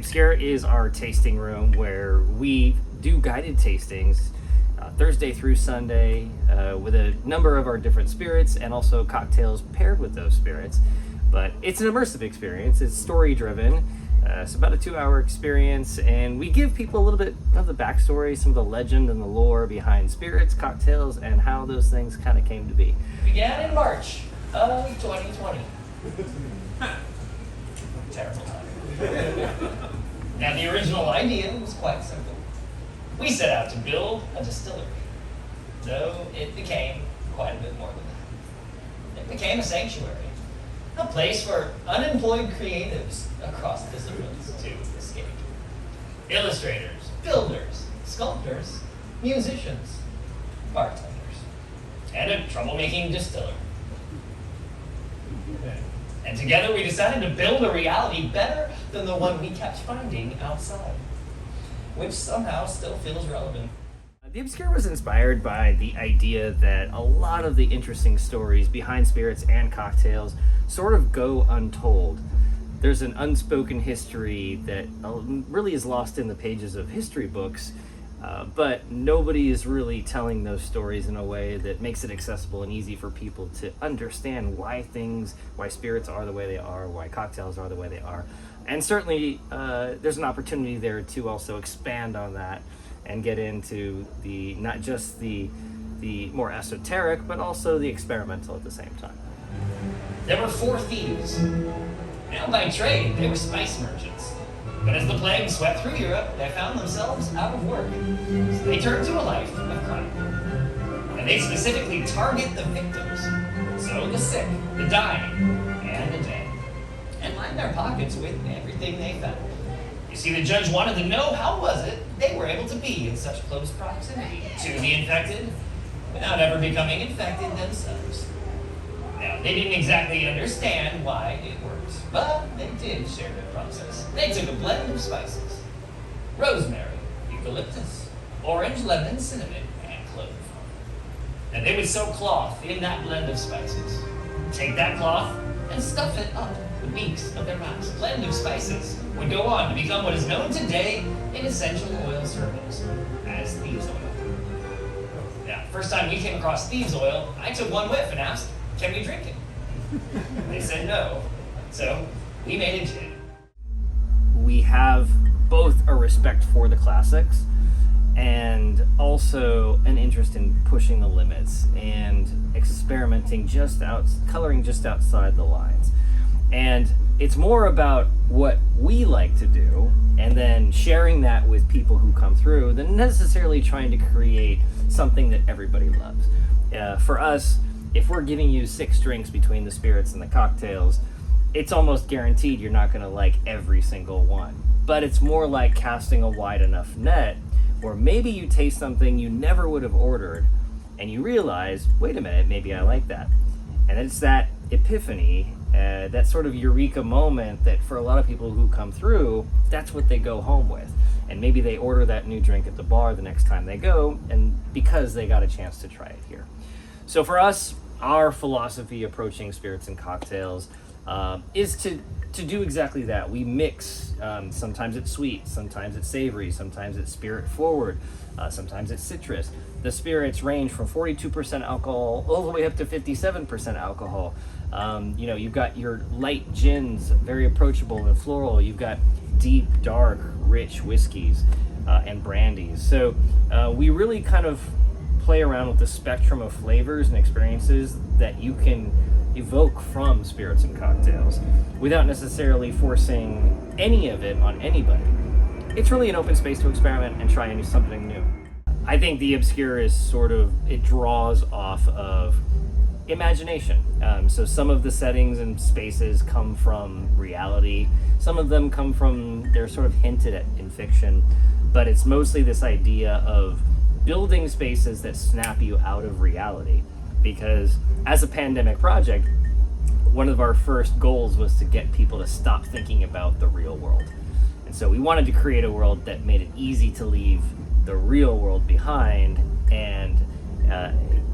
Obscure is our tasting room where we do guided tastings Thursday through Sunday with a number of our different spirits and also cocktails paired with those spirits. But it's an immersive experience. It's story driven. It's about a 2-hour experience, and we give people a little bit of the backstory, some of the legend and the lore behind spirits, cocktails, and how those things kind of came to be. Began in March of 2020. Terrible time. Now, the original idea was quite simple. We set out to build a distillery, though it became quite a bit more than that. It became a sanctuary, a place for unemployed creatives across disciplines to escape. Illustrators, builders, sculptors, musicians, bartenders, and a troublemaking distiller. And together we decided to build a reality better than the one we kept finding outside, which somehow still feels relevant. The Obscure was inspired by the idea that a lot of the interesting stories behind spirits and cocktails sort of go untold. There's an unspoken history that really is lost in the pages of history books, but nobody is really telling those stories in a way that makes it accessible and easy for people to understand why spirits are the way they are, why cocktails are the way they are. And certainly there's an opportunity there to also expand on that and get into the not just the more esoteric, but also the experimental at the same time. There were 4 thieves. Now by trade, they were spice merchants. But as the plague swept through Europe, they found themselves out of work. So they turned to a life of crime. And they specifically target the victims. So the sick, the dying, and the dead. And line their pockets with everything they found. You see, the judge wanted to know how was it they were able to be in such close proximity to the infected without ever becoming infected themselves. Now, they didn't exactly understand why it worked, but they did share the process. They took a blend of spices: rosemary, eucalyptus, orange, lemon, cinnamon, and clove. And they would soak cloth in that blend of spices. Take that cloth and stuff it up the beaks of their mouths. Blend of spices would go on to become what is known today in essential oil circles as thieves' oil. Now, first time we came across thieves' oil, I took one whiff and asked, "Can we drink it?" They said no, so we made a gin. We have both a respect for the classics and also an interest in pushing the limits and experimenting coloring just outside the lines. And it's more about what we like to do and then sharing that with people who come through than necessarily trying to create something that everybody loves. For us, if we're giving you 6 drinks between the spirits and the cocktails, it's almost guaranteed you're not going to like every single one. But it's more like casting a wide enough net where maybe you taste something you never would have ordered and you realize, wait a minute, maybe I like that. And it's that epiphany, that sort of eureka moment that for a lot of people who come through, that's what they go home with. And maybe they order that new drink at the bar the next time they go, and because they got a chance to try it here. So for us, our philosophy approaching spirits and cocktails is to do exactly that. We mix. Sometimes it's sweet, sometimes it's savory, sometimes it's spirit forward, sometimes it's citrus. The spirits range from 42% alcohol all the way up to 57% alcohol. You've got your light gins, very approachable and floral. You've got deep, dark, rich whiskeys and brandies. So we really kind of play around with the spectrum of flavors and experiences that you can evoke from spirits and cocktails without necessarily forcing any of it on anybody. It's really an open space to experiment and try something new. I think the Obscure is it draws off of imagination. So some of the settings and spaces come from reality. Some of them they're sort of hinted at in fiction, but it's mostly this idea of building spaces that snap you out of reality. Because as a pandemic project, one of our first goals was to get people to stop thinking about the real world. And so we wanted to create a world that made it easy to leave the real world behind and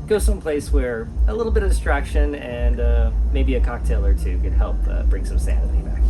go someplace where a little bit of distraction and maybe a cocktail or two could help bring some sanity back.